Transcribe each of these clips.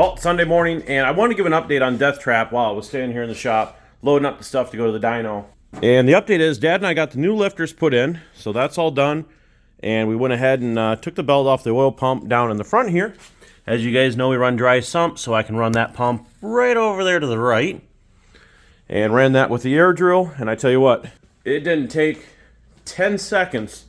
Well, it's Sunday morning, and I wanted to give an update on Death Trap while I was standing here in the shop, loading up the stuff to go to the dyno. And the update is, Dad and I got the new lifters put in, so that's all done. And we went ahead and took the belt off the oil pump down in the front here. As you guys know, we run dry sump, so I can run that pump right over there to the right. And ran that with the air drill, and I tell you what, it didn't take 10 seconds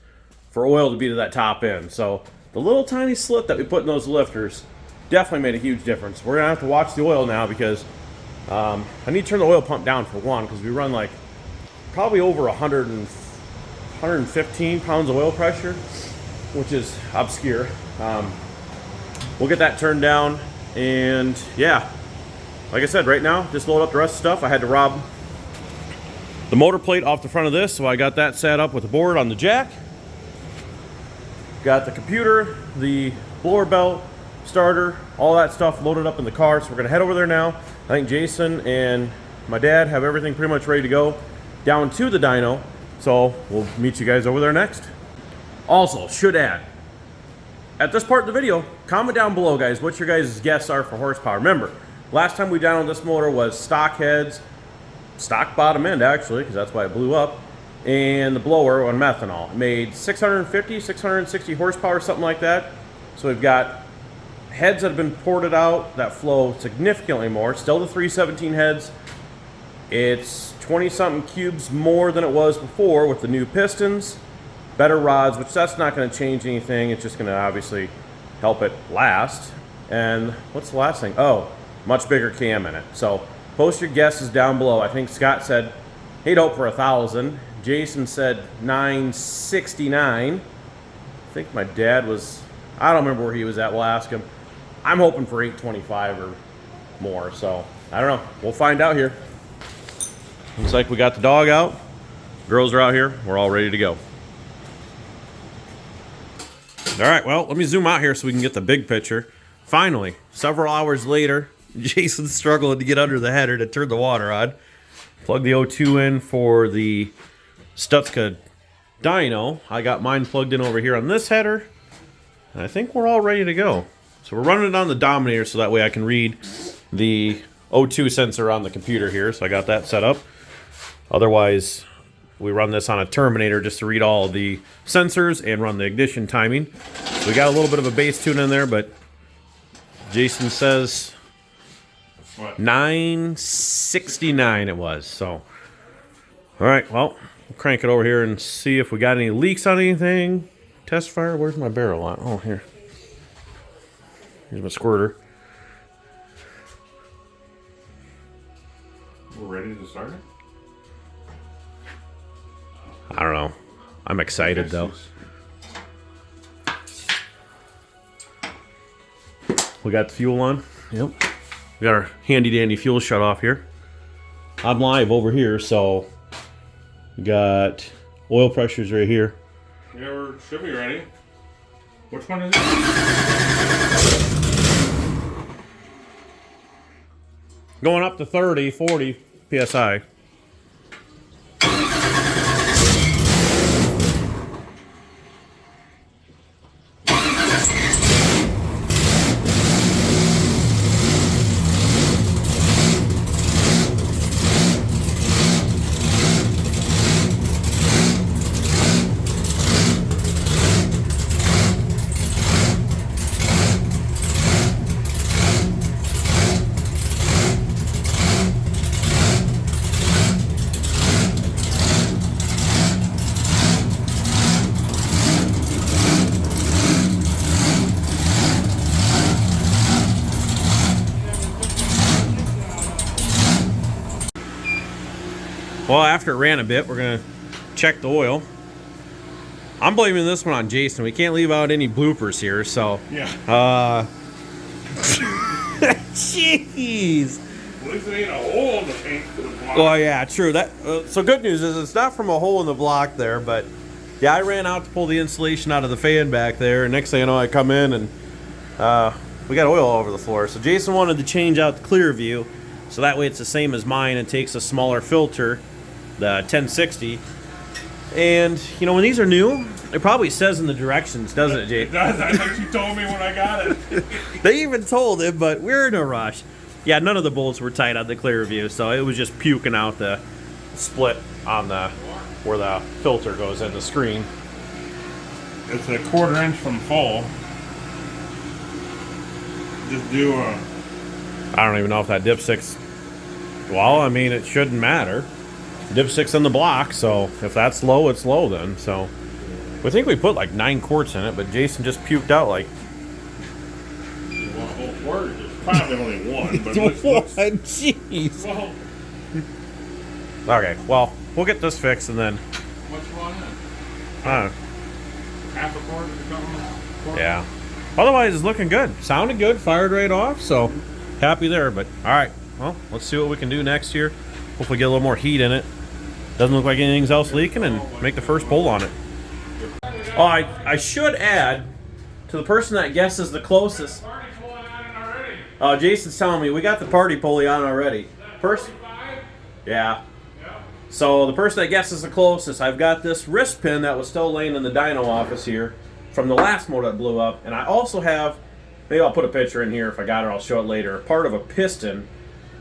for oil to be to that top end. So the little tiny slit that we put in those lifters definitely made a huge difference. We're gonna have to watch the oil now because I need to turn the oil pump down for one, because we run like probably over 115 pounds of oil pressure, which is obscure. We'll get that turned down, and yeah, like I said, right now just load up the rest of the stuff. I had to rob the motor plate off the front of this, so I got that set up with the board on the jack. Got the computer, the blower belt, starter, all that stuff loaded up in the car, so we're gonna head over there now. I think Jason and my dad have everything pretty much ready to go down to the dyno, so we'll meet you guys over there next. Also, should add, at this part of the video, comment down below, guys, what your guys' guesses are for horsepower. Remember, last time we dynoed this motor was stock heads, stock bottom end actually, because that's why it blew up, and the blower on methanol. It made 650, 660 horsepower, something like that. So we've got heads that have been ported out that flow significantly more. Still the 317 heads. It's 20 something cubes more than it was before with the new pistons, better rods, which that's not going to change anything. It's just going to obviously help it last. And what's the last thing? Oh, much bigger cam in it. So post your guesses down below. I think Scott said he'd hope for 1,000. Jason said 969. I think my dad was, I don't remember where he was at. We'll ask him. I'm hoping for 825 or more, so I don't know. We'll find out here. Looks like we got the dog out. Girls are out here. We're all ready to go. All right, well, let me zoom out here so we can get the big picture. Finally, several hours later, Jason's struggling to get under the header to turn the water on. Plug the O2 in for the Stutzka dyno. I got mine plugged in over here on this header. And I think we're all ready to go. So we're running it on the Dominator so that way I can read the O2 sensor on the computer here. So I got that set up. Otherwise, we run this on a Terminator just to read all the sensors and run the ignition timing. So we got a little bit of a bass tune in there, but Jason says what? 969 it was. So, all right, well, we'll crank it over here and see if we got any leaks on anything. Test fire, where's my barrel on? Oh, here. Here's my squirter. We're ready to start it? I don't know. I'm excited though. We got the fuel on. Yep. We got our handy dandy fuel shut off here. I'm live over here, so we got oil pressures right here. Yeah, we should be ready. Which one is it? Going up to 30, 40 PSI. Well, after it ran a bit, we're going to check the oil. I'm blaming this one on Jason. We can't leave out any bloopers here, so... Yeah. Jeez. At least it ain't a hole in the paint for the block. Well, yeah, true. That so good news is it's not from a hole in the block there, but... Yeah, I ran out to pull the insulation out of the fan back there, and next thing I know, I come in and... we got oil all over the floor. So Jason wanted to change out the clear view, so that way it's the same as mine and takes a smaller filter, the 1060, And, you know, when these are new, it probably says in the directions, doesn't it, Jake? It does. I think you told me when I got it. They even told him, but we're in a rush. Yeah, none of the bolts were tight on the clear view, so it was just puking out the split on the where the filter goes in the screen. It's a 1/4 inch from full. Just do a... I don't even know if that dipstick's... Well, I mean, it shouldn't matter. Dipstick's in the block, so if that's low, it's low then. So we think we put like 9 quarts in it, but Jason just puked out like... You want a whole quart? There's probably only one, but Jeez. Well, Okay, well, we'll get this fixed and then... what you want in? Half a quart or something? Yeah. Otherwise, it's looking good. Sounded good. Fired right off. So happy there. But all right. Well, let's see what we can do next here. Hopefully, get a little more heat in it. Doesn't look like anything's else leaking, and make the first pull on it. Oh, I should add to the person that guesses the closest. Oh, Jason's telling me we got the party pulley on already. First, yeah. So the person that guesses the closest, I've got this wrist pin that was still laying in the dyno office here from the last motor that blew up, and I also have, maybe I'll put a picture in here if I got it, I'll show it later, part of a piston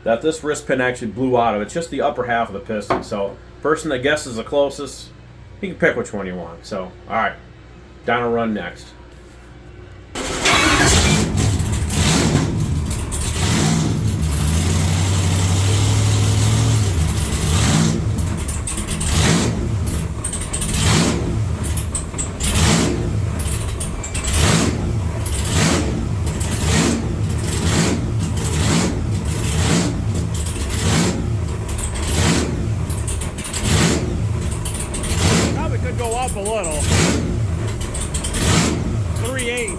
that this wrist pin actually blew out of. It's just the upper half of the piston. So person that guesses the closest, you can pick which one you want. So, all right, dyno run next. Go up a little. 3/8.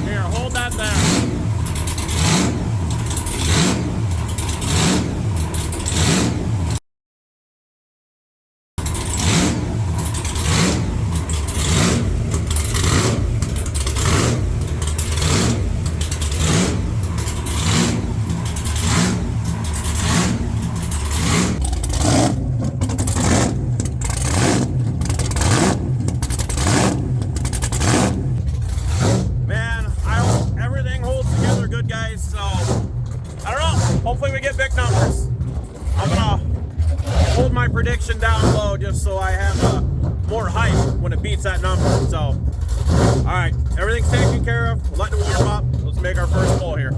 Here, hold that there. Hopefully we get big numbers. I'm gonna hold my prediction down low just so I have more hype when it beats that number. So, all right, everything's taken care of. We'll let it warm up. Let's make our first pull here.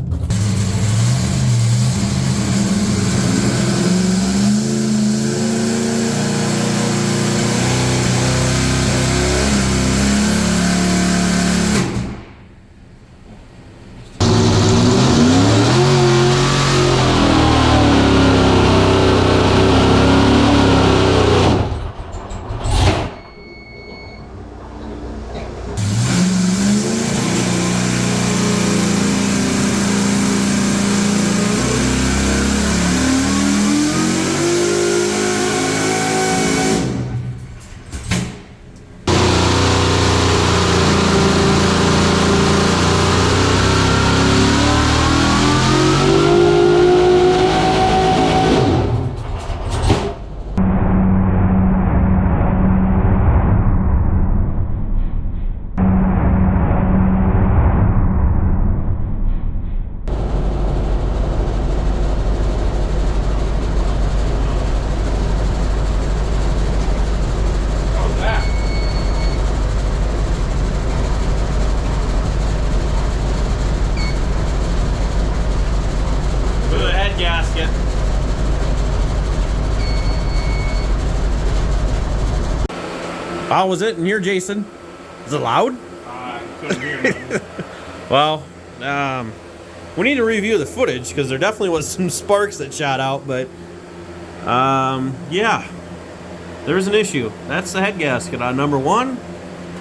Gasket. How was it in here, Jason? Is it loud? Couldn't hear it. Well, we need to review the footage because there definitely was some sparks that shot out, but yeah, there's an issue. That's the head gasket on number 1,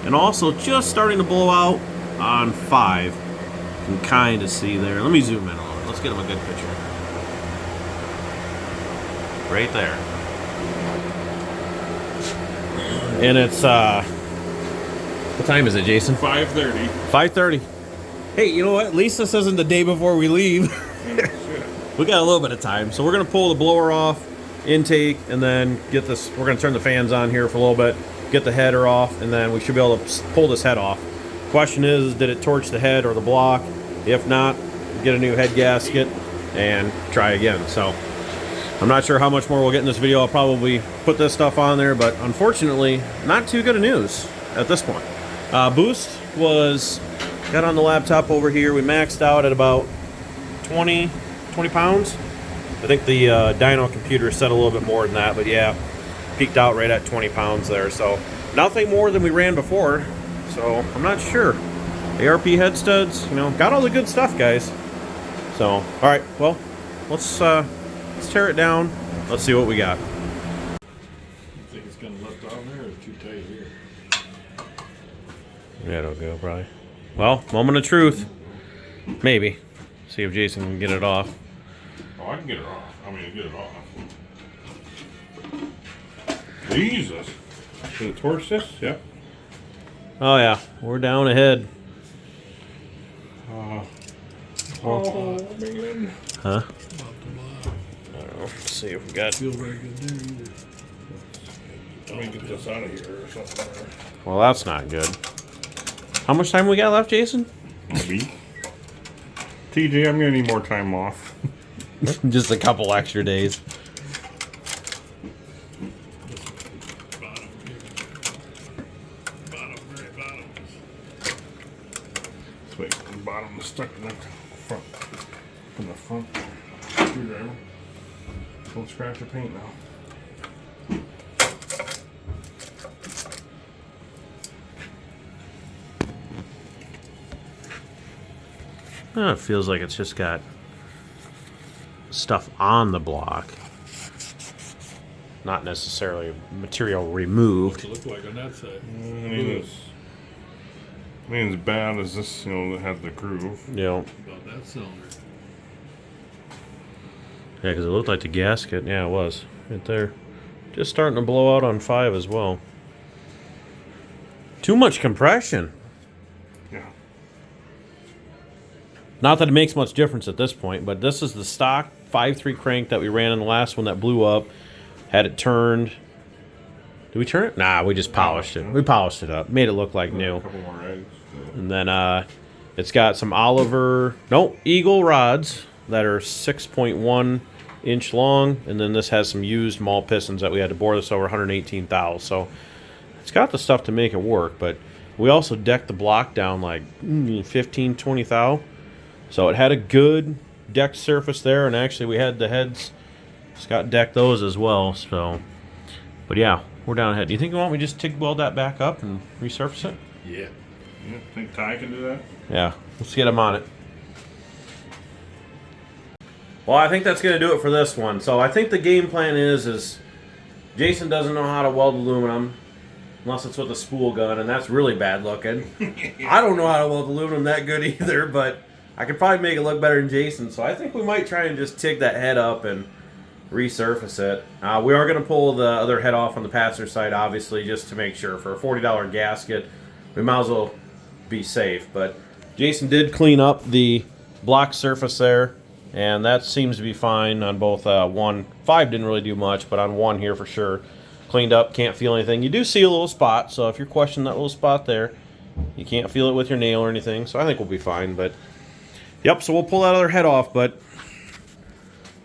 and also just starting to blow out on 5. You can kind of see there. Let me zoom in a little. Let's get him a good picture. Right there. And it's What time is it, Jason? 5:30. 5:30. Hey, you know what? At least this isn't the day before we leave. We got a little bit of time. So we're going to pull the blower off, intake, and then get this. We're going to turn the fans on here for a little bit, get the header off, and then we should be able to pull this head off. Question is, did it torch the head or the block? If not, get a new head gasket and try again. So I'm not sure how much more we'll get in this video. I'll probably put this stuff on there, but unfortunately, not too good of news at this point. Boost got on the laptop over here. We maxed out at about 20 pounds. I think the Dyno computer set a little bit more than that, but yeah, peaked out right at 20 pounds there. So nothing more than we ran before. So I'm not sure. ARP head studs, you know, got all the good stuff, guys. So, all right, well, let's tear it down. Let's see what we got. You think it's gonna lift on there or too tight here? Yeah, it'll go probably. Well, moment of truth. Maybe. See if Jason can get it off. Oh, I can get it off. I mean, get it off. Jesus. Did it torch this? Yep. Oh yeah, we're down ahead. Oh, man. Huh? I don't know. Let's see if we got. Feel very good there either. Let me get this out of here or something. Well, that's not good. How much time we got left, Jason? A week. TJ, I'm gonna need more time off. Just a couple extra days. Bottom here. Bottom, very bottom. Let's wait, the bottom is stuck in the front. From the front screwdriver. Don't scratch your paint now. Oh, it feels like it's just got stuff on the block. Not necessarily material removed. What's it look like on that side? I mean, as bad as this, you know, that had the groove. You know, About that cylinder. yeah, because it looked like the gasket. Yeah, it was. Right there. Just starting to blow out on 5 as well. Too much compression. Yeah. Not that it makes much difference at this point, but this is the stock 5.3 crank that we ran in the last one that blew up. Had it turned. Did we turn it? Nah, we just polished it. We polished it up. Made it look like new. A couple more eggs. And then it's got some Eagle rods that are 6.1 inch long. And then this has some used maul pistons that we had to bore this over 118 thou. So it's got the stuff to make it work. But we also decked the block down like 15, 20 thou. So it had a good decked surface there. And actually we had the heads. Scott decked those as well. So, but yeah, we're down ahead. Do you think you want me to just TIG weld that back up and resurface it? Yeah. Yeah, think Ty can do that? Yeah, let's get him on it. Well, I think that's going to do it for this one. So I think the game plan is Jason doesn't know how to weld aluminum unless it's with a spool gun, and that's really bad looking. I don't know how to weld aluminum that good either, but I could probably make it look better than Jason. So I think we might try and just TIG that head up and resurface it. We are going to pull the other head off on the passenger side, obviously, just to make sure. For a $40 gasket, we might as well be safe. But Jason did clean up the block surface there, and that seems to be fine on both 1. 5 didn't really do much, but on 1 here for sure. Cleaned up, can't feel anything. You do see a little spot, so if you're questioning that little spot there, you can't feel it with your nail or anything, so I think we'll be fine. But yep, so we'll pull that other head off, but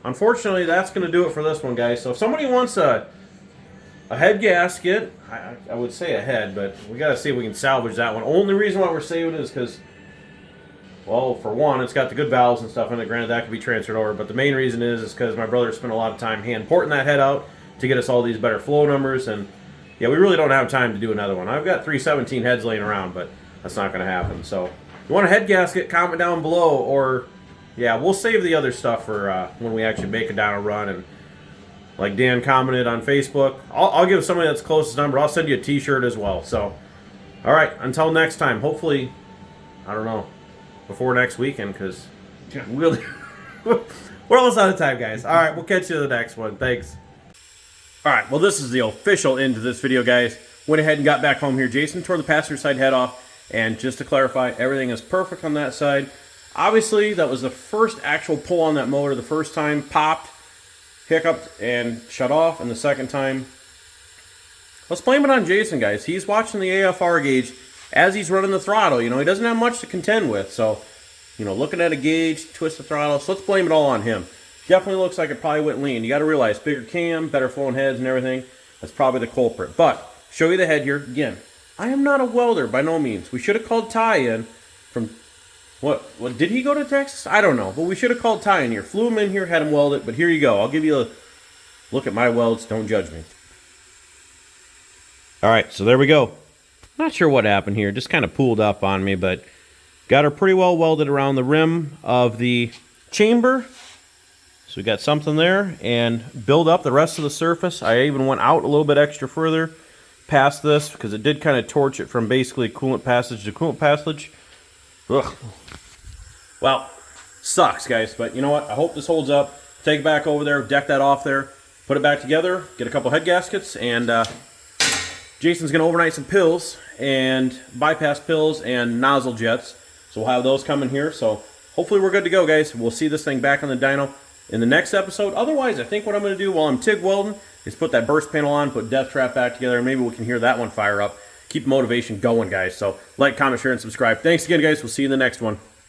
unfortunately, that's going to do it for this one, guys. So if somebody wants a head gasket, I would say a head, but we got to see if we can salvage that one. Only reason why we're saving it is because, well, for one, it's got the good valves and stuff in it. Granted, that could be transferred over, but the main reason is because my brother spent a lot of time hand porting that head out to get us all these better flow numbers, and yeah, we really don't have time to do another one. I've got 317 heads laying around, but that's not going to happen. So if you want a head gasket, comment down below, or yeah, we'll save the other stuff for when we actually make a Dyno run. And like Dan commented on Facebook, I'll give somebody that's closest number. I'll send you a t-shirt as well. So, all right, until next time. Hopefully, I don't know, before next weekend, because we're almost out of time, guys. All right, we'll catch you in the next one. Thanks. All right, well, this is the official end to this video, guys. went ahead and got back home here. Jason tore the passenger side head off, and just to clarify, everything is perfect on that side. Obviously, that was the first actual pull on that motor. The first time popped, hiccuped, and shut off, and the second time, let's blame it on Jason, guys. He's watching the AFR gauge as he's running the throttle. You know, he doesn't have much to contend with, so, you know, looking at a gauge, twist the throttle, so let's blame it all on him. Definitely looks like it probably went lean. You got to realize, bigger cam, better flowing heads and everything, that's probably the culprit. But, show you the head here. Again, I am not a welder by no means. We should have called Ty in from, what, did he go to Texas? I don't know, but we should have called Ty in here. Flew him in here, had him weld it, but here you go. I'll give you a look at my welds. Don't judge me. All right, so there we go. Not sure what happened here. Just kind of pooled up on me, but got her pretty well welded around the rim of the chamber. So we got something there, and build up the rest of the surface. I even went out a little bit extra further past this because it did kind of torch it from basically coolant passage to coolant passage. Ugh. Well, sucks, guys, but you know what? I hope this holds up. Take it back over there, deck that off there, put it back together, get a couple head gaskets, and Jason's going to overnight some pills and bypass pills and nozzle jets. So we'll have those coming here. So hopefully we're good to go, guys. We'll see this thing back on the dyno in the next episode. Otherwise, I think what I'm going to do while I'm TIG welding is put that burst panel on, put death trap back together, and maybe we can hear that one fire up. Keep motivation going, guys. So like, comment, share, and subscribe. Thanks again, guys. We'll see you in the next one.